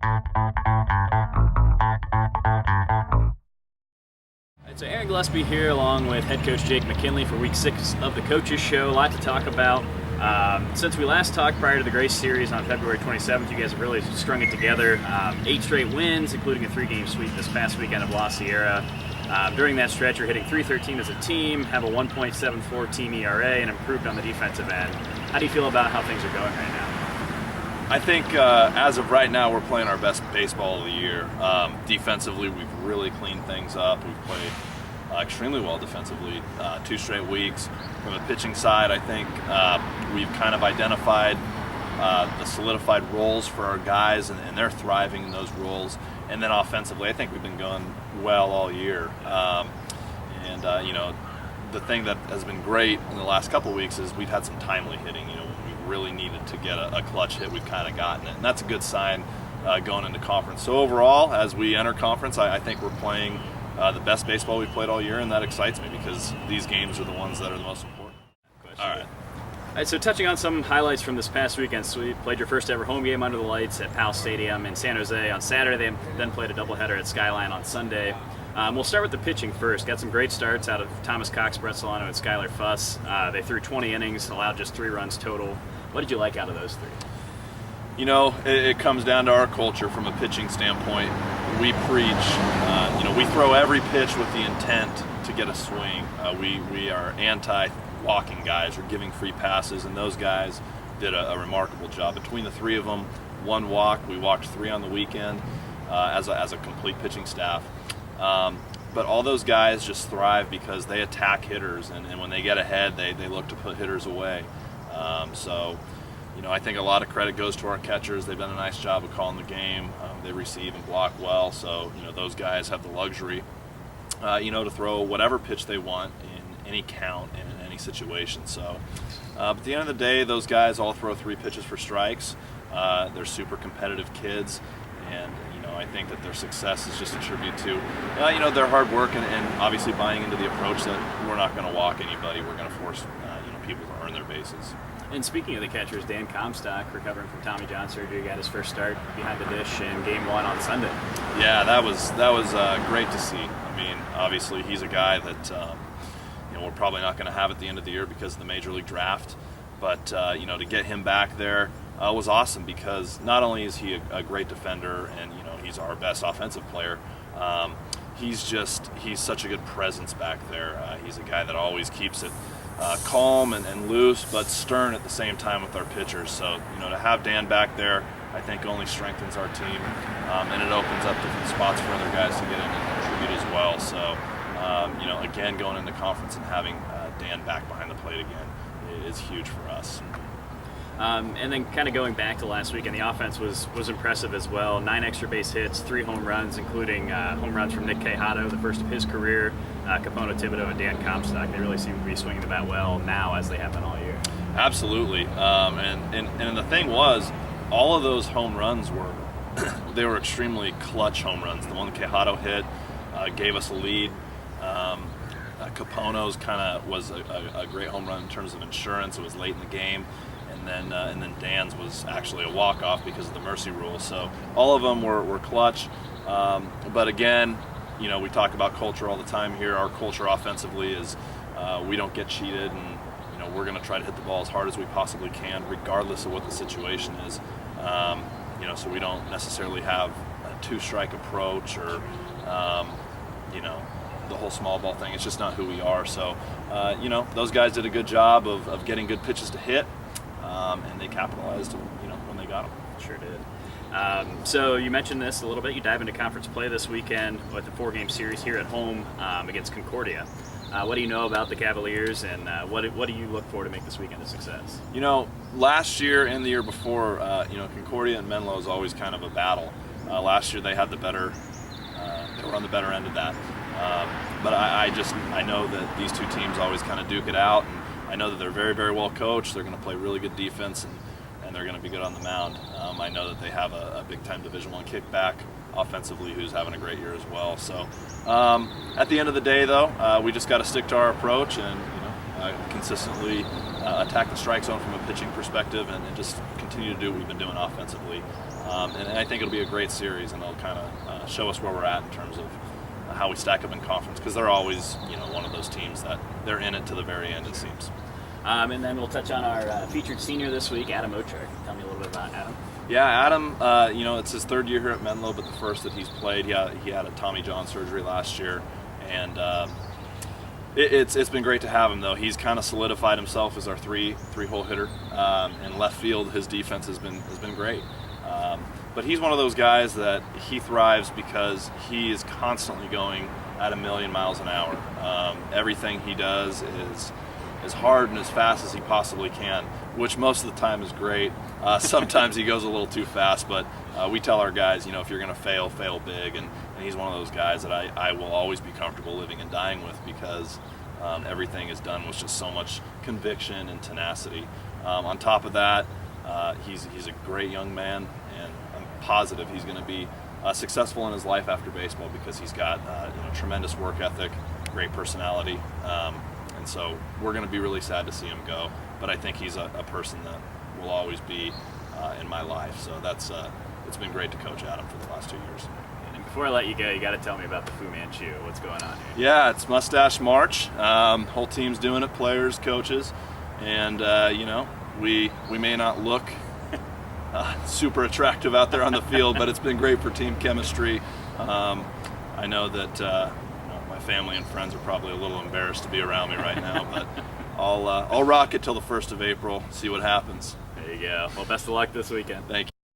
So Aaron Gillespie here along with head coach Jake McKinley for week 6 of the Coaches Show. A lot to talk about. Since we last talked prior to the Grace Series on February 27th, you guys have really strung it together. 8 straight wins, including a 3-game sweep this past weekend of La Sierra. During that stretch, you're hitting .313 as a team, have a 1.74 team ERA, and improved on the defensive end. How do you feel about how things are going right now? I think as of right now, we're playing our best baseball of the year. Defensively, we've really cleaned things up. We've played extremely well defensively, 2 straight weeks. From the pitching side, I think we've kind of identified the solidified roles for our guys, and they're thriving in those roles. And then offensively, I think we've been going well all year. The thing that has been great in the last couple of weeks is we've had some timely hitting. We really needed to get a clutch hit. We've kind of gotten it, and that's a good sign going into conference. So overall, as we enter conference, I think we're playing the best baseball we've played all year, and that excites me because these games are the ones that are the most important. All right, so touching on some highlights from this past weekend, so you played your first ever home game under the lights at Powell Stadium in San Jose on Saturday, then played a doubleheader at Skyline on Sunday. We'll start with the pitching first. Got some great starts out of Thomas Cox, Brett Solano, and Skylar Fuss. They threw 20 innings, allowed just 3 runs total. What did you like out of those 3? It comes down to our culture from a pitching standpoint. We preach, we throw every pitch with the intent to get a swing. We are anti-walking guys. We're giving free passes, and those guys did a remarkable job. Between the 3 of them, 1 walk. We walked 3 on the weekend as a complete pitching staff. But all those guys just thrive because they attack hitters, and when they get ahead, they look to put hitters away. I think a lot of credit goes to our catchers. They've done a nice job of calling the game. They receive and block well, so those guys have the luxury, to throw whatever pitch they want in any count and in any situation. So, at the end of the day, those guys all throw 3 pitches for strikes. They're super competitive kids, and I think that their success is just a tribute to their hard work and obviously buying into the approach that we're not going to walk anybody. We're going to force people to earn their bases. And speaking of the catchers, Dan Comstock, recovering from Tommy John surgery, got his first start behind the dish in Game 1 on Sunday. Yeah, that was great to see. I mean, obviously he's a guy that we're probably not going to have at the end of the year because of the Major League Draft. But to get him back there was awesome because not only is he a great defender and he's our best offensive player, he's such a good presence back there. He's a guy that always keeps it calm and loose, but stern at the same time with our pitchers. So, to have Dan back there, I think only strengthens our team, and it opens up different spots for other guys to get in and contribute as well. So, again, going into conference and having Dan back behind the plate again is huge for us. And then kind of going back to last weekend, the offense was impressive as well. 9 extra base hits, 3 home runs, including home runs from Nick Quijado, the first of his career, Capono Thibodeau, and Dan Comstock. They really seem to be swinging the bat well now as they have been all year. Absolutely. And the thing was, all of those home runs they were extremely clutch home runs. The one Quijado hit gave us a lead. Capono's kind of was a great home run in terms of insurance. It was late in the game. And then Dan's was actually a walk-off because of the mercy rule. So all of them were clutch. But again, we talk about culture all the time here. Our culture offensively is we don't get cheated, and we're going to try to hit the ball as hard as we possibly can, regardless of what the situation is. So we don't necessarily have a 2-strike approach or the whole small ball thing. It's just not who we are. So those guys did a good job of getting good pitches to hit. And they capitalized, when they got them. Sure did. So you mentioned this a little bit. You dive into conference play this weekend with the 4-game series here at home against Concordia. What do you know about the Cavaliers, and what do you look for to make this weekend a success? Last year and the year before, Concordia and Menlo is always kind of a battle. Last year they had they were on the better end of that. But I know that these 2 teams always kind of duke it out. And I know that they're very, very well coached. They're going to play really good defense, and they're going to be good on the mound. I know that they have a big-time Division I kickback offensively who's having a great year as well. So at the end of the day, though, we just got to stick to our approach and consistently attack the strike zone from a pitching perspective and just continue to do what we've been doing offensively. And I think it'll be a great series, and it'll kind of show us where we're at in terms of how we stack up in conference, because they're always, one of those teams that they're in it to the very end, it seems. And then we'll touch on our featured senior this week, Adam Ocher. Tell me a little bit about Adam. Yeah, Adam, it's his third year here at Menlo, but the first that he's played. He had a Tommy John surgery last year, and it's been great to have him, though. He's kind of solidified himself as our three-hole hitter. In left field, his defense has been great. But he's one of those guys that he thrives because he is constantly going at 1,000,000 miles an hour. Everything he does is as hard and as fast as he possibly can, which most of the time is great. Sometimes he goes a little too fast, but we tell our guys, if you're going to fail big, and he's one of those guys that I will always be comfortable living and dying with, because everything is done with just so much conviction and tenacity. On top of that, he's a great young man, and I'm positive he's going to be successful in his life after baseball, because he's got tremendous work ethic, great personality. And so we're going to be really sad to see him go, but I think he's a person that will always be in my life. So it's been great to coach Adam for the last 2 years. And before I let you go, you got to tell me about the Fu Manchu. What's going on here? Yeah, it's Mustache March. Whole team's doing it, players, coaches, and we may not look super attractive out there on the field, but it's been great for team chemistry. I know that my family and friends are probably a little embarrassed to be around me right now, but I'll rock it till the 1st of April, see what happens. There you go. Well, best of luck this weekend. Thank you.